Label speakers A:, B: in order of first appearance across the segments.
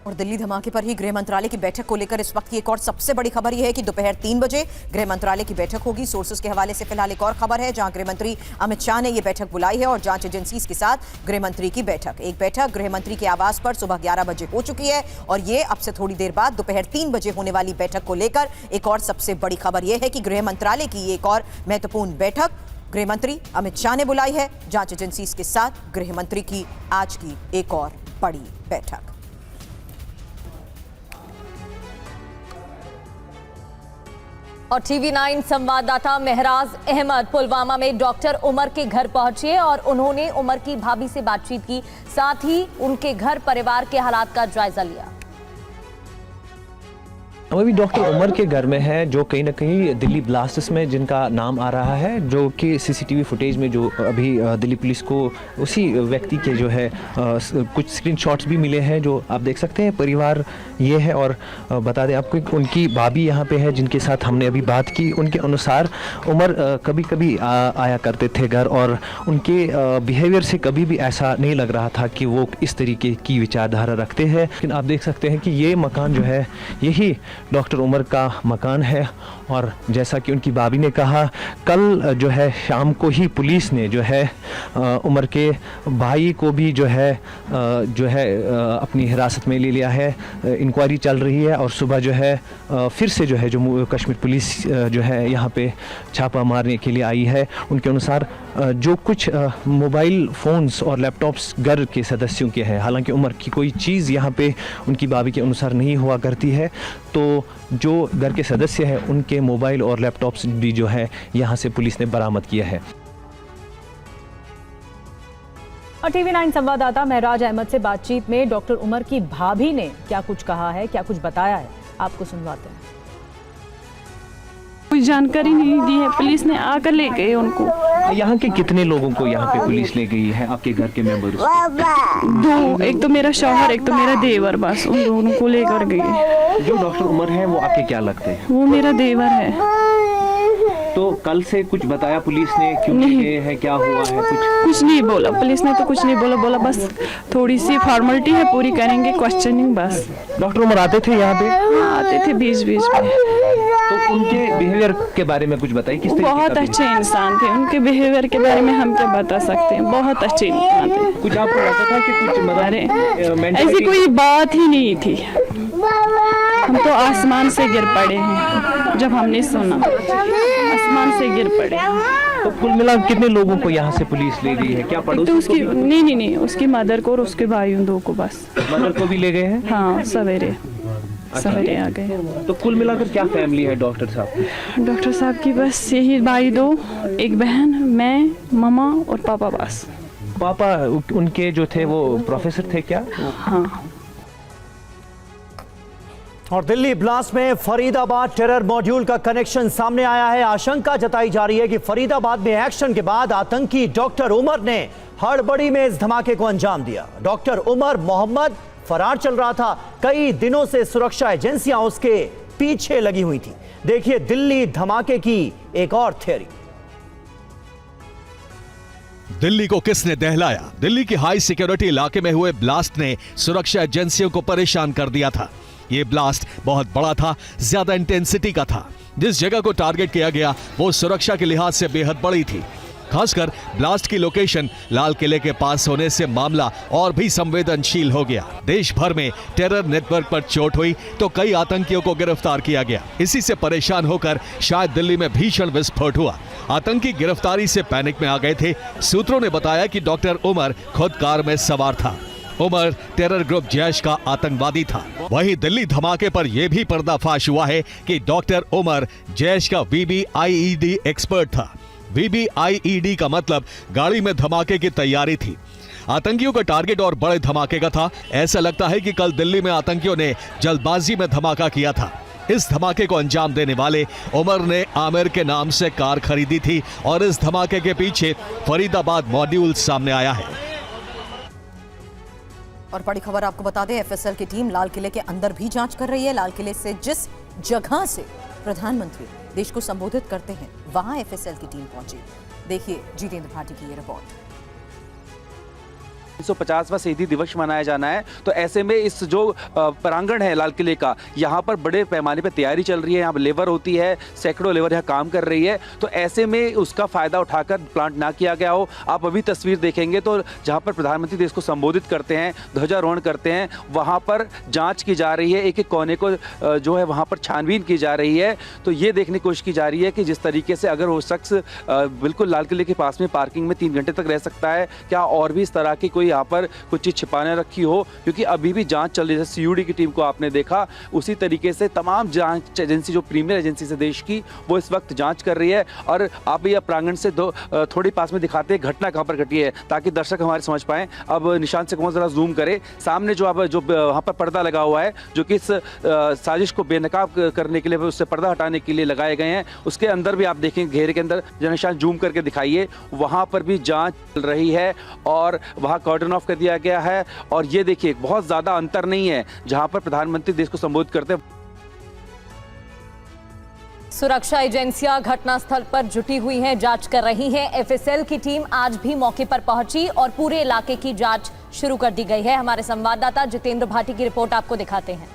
A: और दिल्ली धमाके पर ही गृह मंत्रालय की बैठक को लेकर इस वक्त की एक और सबसे बड़ी खबर यह है कि दोपहर 3 बजे गृह मंत्रालय की बैठक होगी। सोर्सेस के हवाले से फिलहाल एक और खबर है जहां गृह मंत्री अमित शाह ने यह बैठक बुलाई है और जांच एजेंसीज के साथ गृह मंत्री की बैठक। एक बैठक गृह मंत्री के आवास पर सुबह 11 बजे हो चुकी है और ये अब से थोड़ी देर बाद दोपहर 3 बजे होने वाली बैठक को लेकर एक और सबसे बड़ी खबर यह है कि गृह मंत्रालय की एक और महत्वपूर्ण बैठक गृह मंत्री अमित शाह ने बुलाई है। जांच एजेंसीज के साथ गृह मंत्री की आज की एक और बड़ी बैठक।
B: और टीवी 9 संवाददाता महराज अहमद पुलवामा में डॉक्टर उमर के घर पहुंचे और उन्होंने उमर की भाभी से बातचीत की, साथ ही उनके घर परिवार के हालात का जायजा लिया।
C: हम अभी डॉक्टर उमर के घर में है जो कहीं ना कहीं दिल्ली ब्लास्टर्स में जिनका नाम आ रहा है, जो कि सीसीटीवी फुटेज में जो अभी दिल्ली पुलिस को उसी व्यक्ति के जो है कुछ स्क्रीनशॉट्स भी मिले हैं जो आप देख सकते हैं। परिवार ये है और बता दें आपको उनकी भाभी यहाँ पे है जिनके साथ हमने अभी बात की। उनके अनुसार उमर कभी कभी आया करते थे घर और उनके बिहेवियर से कभी भी ऐसा नहीं लग रहा था कि वो इस तरीके की विचारधारा रखते हैं। लेकिन आप देख सकते हैं कि ये मकान जो है यही डॉक्टर उमर का मकान है और जैसा कि उनकी भाभी ने कहा, कल जो है शाम को ही पुलिस ने जो है उमर के भाई को भी जो है अपनी हिरासत में ले लिया है। इंक्वायरी चल रही है और सुबह जो है फिर से जो है जम्मू कश्मीर पुलिस जो है यहाँ पे छापा मारने के लिए आई है। उनके अनुसार जो कुछ मोबाइल फ़ोन्स और लैपटॉप्स घर के सदस्यों के हैं, हालांकि उमर की कोई चीज़ यहाँ पे उनकी भाभी के अनुसार नहीं हुआ करती है, तो जो घर के सदस्य हैं उनके मोबाइल और लैपटॉप्स भी जो है यहाँ से पुलिस ने बरामद किया है।
B: और टीवी 9 संवाददाता महराज अहमद से बातचीत में डॉक्टर उमर की भाभी ने क्या कुछ कहा है, क्या कुछ बताया है, आपको सुनवाते हैं।
D: कोई जानकारी नहीं दी है, पुलिस ने आकर ले गए उनको।
C: यहाँ के कितने लोगों को यहाँ पे पुलिस ले गई है, आपके घर के मेंबर?
D: 2, एक तो मेरा शौहर, एक तो मेरा देवर, बस उन दोनों को लेकर गई।
C: जो डॉक्टर उमर है वो आपके क्या लगते हैं?
D: वो मेरा देवर है।
C: तो कल से कुछ बताया पुलिस ने, क्यों गए हैं, क्या हुआ है?
D: कुछ नहीं बोला पुलिस ने, तो कुछ नहीं बोला बस थोड़ी सी फॉर्मेलिटी है, पूरी करेंगे, क्वेश्चनिंग बस।
C: डॉक्टर उमर आते थे यहाँ पे?
D: हाँ, आते थे बीच में।
C: तो उनके बिहेवियर के बारे में कुछ बताइए, किस तरीके
D: बहुत अच्छे इंसान थे, उनके बिहेवियर के बारे में हम क्या बता सकते हैं, बहुत अच्छे इंसान थे।
C: कुछ आपको लगता था कि कुछ
D: ऐसी कोई बात ही नहीं थी, हम तो आसमान से गिर पड़े हैं जब हमने सुना, आसमान से गिर पड़े।
C: तो कुल मिला कितने लोगों को यहाँ से पुलिस ले गई है? क्या पड़ोसी?
D: तो उसकी नहीं, उसकी मदर को और उसके भाइयों 2 को बस।
C: मदर को भी ले गए हैं?
D: हाँ, सवेरे आ गए।
C: तो कुल मिलाकर क्या फैमिली है डॉक्टर साहब?
D: डॉक्टर साहब की बस यही भाई 2, एक बहन, मैं, मामा और पापा बस।
C: पापा उनके जो थे वो प्रोफेसर थे क्या?
D: हाँ।
E: और दिल्ली ब्लास्ट में फरीदाबाद टेरर मॉड्यूल का कनेक्शन सामने आया है। आशंका जताई जा रही है कि फरीदाबाद में एक्शन के बाद आतंकी डॉक्टर उमर ने हड़बड़ी में इस धमाके को अंजाम दिया। डॉक्टर उमर मोहम्मद फरार चल रहा था, कई दिनों से सुरक्षा एजेंसियां उसके पीछे लगी हुई थी। देखिए दिल्ली धमाके की एक और थ्योरी।
F: दिल्ली को किसने दहलाया? दिल्ली की हाई सिक्योरिटी इलाके में हुए ब्लास्ट ने सुरक्षा एजेंसियों को परेशान कर दिया था। यह ब्लास्ट बहुत बड़ा था, ज्यादा इंटेंसिटी का था। जिस जगह को टारगेट किया गया वो सुरक्षा के लिहाज से बेहद बड़ी थी। खासकर ब्लास्ट की लोकेशन लाल किले के पास होने से मामला और भी संवेदनशील हो गया। देश भर में टेरर नेटवर्क पर चोट हुई तो कई आतंकियों को गिरफ्तार किया गया। इसी से परेशान होकर शायद दिल्ली में भीषण विस्फोट हुआ। आतंकी गिरफ्तारी से पैनिक में आ गए थे। सूत्रों ने बताया कि डॉक्टर उमर खुद कार में सवार था। उमर टेरर ग्रुप जैश का आतंकवादी था। वहीं दिल्ली धमाके पर यह भी पर्दाफाश हुआ है कि डॉक्टर उमर जैश का VBIED एक्सपर्ट था। VBIED का मतलब गाड़ी में धमाके की तैयारी थी। आतंकियों का टारगेट और बड़े धमाके का था। ऐसा लगता है कि कल दिल्ली में आतंकियों ने जल्दबाजी में धमाका किया था। इस धमाके को अंजाम देने वाले उमर ने आमिर के नाम से कार खरीदी थी और इस धमाके के पीछे फरीदाबाद मॉड्यूल सामने आया है।
A: और बड़ी खबर आपको बता दें, FSL की टीम लाल किले के अंदर भी जांच कर रही है। लाल किले से जिस जगह से प्रधानमंत्री देश को संबोधित करते हैं वहां FSL की टीम पहुंची। देखिए जितेंद्र भाटी की ये रिपोर्ट।
G: 350वां शहीदी दिवस मनाया जाना है, तो ऐसे में इस जो प्रांगण है लाल किले का, यहाँ पर बड़े पैमाने पर तैयारी चल रही है। यहाँ लेबर होती है, सैकड़ों लेबर यहाँ काम कर रही है, तो ऐसे में उसका फायदा उठाकर प्लांट ना किया गया हो। आप अभी तस्वीर देखेंगे तो जहाँ पर प्रधानमंत्री देश को संबोधित करते हैं, ध्वजारोहण करते हैं, वहाँ पर जांच की जा रही है, एक एक कोने को जो है वहाँ पर छानबीन की जा रही है। तो ये देखने की कोशिश की जा रही है कि जिस तरीके से अगर वो शख्स बिल्कुल लाल किले के पास में पार्किंग में 3 घंटे तक रह सकता है, क्या और भी इस तरह की कोई यहाँ पर कुछ चीज़ छिपाने रखी हो, क्योंकि अभी भी जांच चल रही है। सीयूडी की टीम को आपने देखा, उसी तरीके से तमाम जांच एजेंसी जो प्रीमियर एजेंसी से देश की, वो इस वक्त जांच कर रही है। और आप ये प्रांगण से थोड़ी पास में दिखाते हैं घटना कहाँ पर घटी है, ताकि दर्शक हमारे समझ पाएं। अब निशान से कौन जरा जूम करे, सामने जो अब जो वहाँ पर पर्दा लगा हुआ है, जो कि इस साजिश को बेनकाब करने के लिए, उससे पर्दा हटाने के लिए लगाए गए हैं, उसके अंदर भी आप देखें घेरे के अंदर, निशान जूम करके दिखाइए, वहाँ पर भी जांच चल रही है और वहाँ कॉर्डन ऑफ कर दिया गया है। और ये देखिए बहुत ज़्यादा अंतर नहीं है जहाँ पर प्रधानमंत्री देश को संबोधित करते हैं।
B: सुरक्षा एजेंसियां घटनास्थल पर जुटी हुई हैं, जांच कर रही हैं। एफएसएल की टीम आज भी मौके पर पहुंची और पूरे इलाके की जांच शुरू कर दी गई है। हमारे संवाददाता जितेंद्र भाटी की रिपोर्ट आपको दिखाते हैं।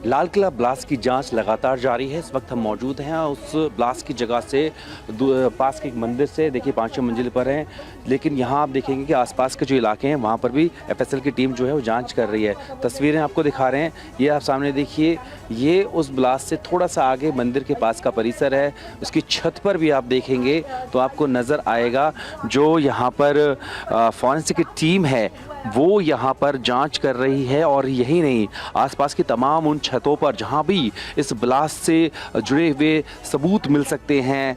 G: लाल किला ब्लास्ट की जांच लगातार जारी है। इस वक्त हम मौजूद हैं उस ब्लास्ट की जगह से, पास के एक मंदिर से, देखिए 5-6 मंजिल पर हैं, लेकिन यहाँ आप देखेंगे कि आसपास के जो इलाके हैं वहाँ पर भी एफएसएल की टीम जो है वो जांच कर रही है। तस्वीरें आपको दिखा रहे हैं, ये आप सामने देखिए, ये उस ब्लास्ट से थोड़ा सा आगे मंदिर के पास का परिसर है। उसकी छत पर भी आप देखेंगे तो आपको नज़र आएगा जो यहाँ पर फॉरेंसिक की टीम है वो यहाँ पर जांच कर रही है। और यही नहीं, आसपास की तमाम उन छतों पर जहाँ भी इस ब्लास्ट से जुड़े हुए सबूत मिल सकते हैं,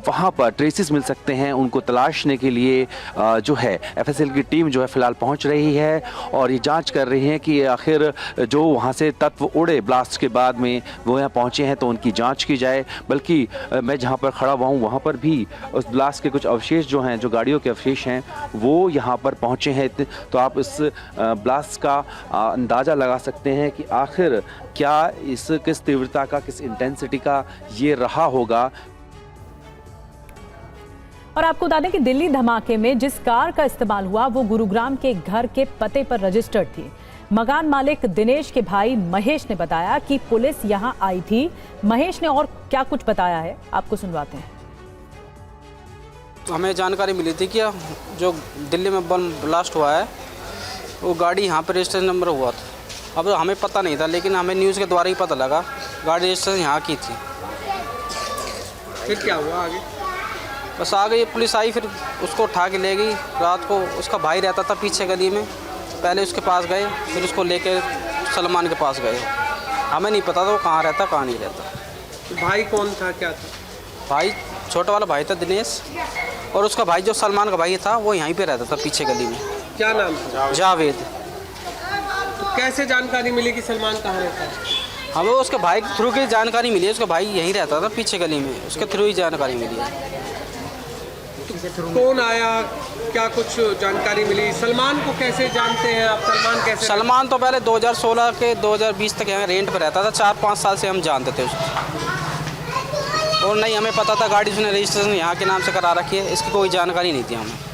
G: वहाँ पर ट्रेसेस मिल सकते हैं, उनको तलाशने के लिए जो है एफएसएल की टीम जो है फ़िलहाल पहुँच रही है और ये जांच कर रही है कि आखिर जो वहाँ से तत्व उड़े ब्लास्ट के बाद में वो यहाँ पहुँचे हैं तो उनकी जाँच की जाए। बल्कि मैं जहाँ पर खड़ा हुआ हूँ वहाँ पर भी उस ब्लास्ट के कुछ अवशेष जो हैं, जो गाड़ियों के अवशेष हैं, वो यहाँ पर पहुँचे हैं। तो आप इस ब्लास्ट का अंदाज़ा लगा सकते हैं कि आखिर क्या किस तीव्रता का, किस इंटेंसिटी का ये रहा होगा।
H: और आपको बता दें कि दिल्ली धमाके में जिस कार का इस्तेमाल हुआ वो गुरुग्राम के घर के पते पर रजिस्टर्ड थी। मकान मालिक दिनेश के भाई महेश ने बताया कि पुलिस यहां आई थी। महेश ने और क्या कुछ बताया है, आपको सुनवाते हैं।
I: तो हमें जानकारी मिली थी कि जो दिल्ली में बम ब्लास्ट हुआ है वो गाड़ी यहाँ पर रजिस्ट्रेशन नंबर हुआ था। अब हमें पता नहीं था, लेकिन हमें न्यूज़ के द्वारा ही पता लगा गाड़ी रजिस्ट्रेशन यहाँ की थी।
J: फिर क्या हुआ आगे?
I: बस आगे ये पुलिस आई, फिर उसको उठा के ले गई। रात को उसका भाई रहता था पीछे गली में, पहले उसके पास गए, फिर उसको लेकर सलमान के पास गए। हमें नहीं पता था वो कहाँ रहता कहाँ नहीं रहता।
J: तो भाई कौन था, क्या था?
I: भाई छोटा वाला भाई था दिनेश, और उसका भाई जो सलमान का भाई था वो यहीं पे रहता था पीछे गली में।
J: क्या नाम था?
I: जावेद।
J: तो कैसे जानकारी मिली कि सलमान कहाँ रहता है?
I: हमें उसके भाई के थ्रू की जानकारी मिली है। उसका भाई यहीं रहता था पीछे गली में, उसके थ्रू ही जानकारी मिली है।
J: तो कौन आया, क्या कुछ जानकारी मिली? सलमान को कैसे जानते हैं आप? सलमान कैसे?
I: सलमान तो पहले 2016 के 2020 तक यहाँ रेंट पर रहता था। 4-5 साल से हम जानते थे उसको, और नहीं हमें पता था गाड़ी उसने रजिस्ट्रेशन यहाँ के नाम से करा रखी है, इसकी कोई जानकारी नहीं थी हमें।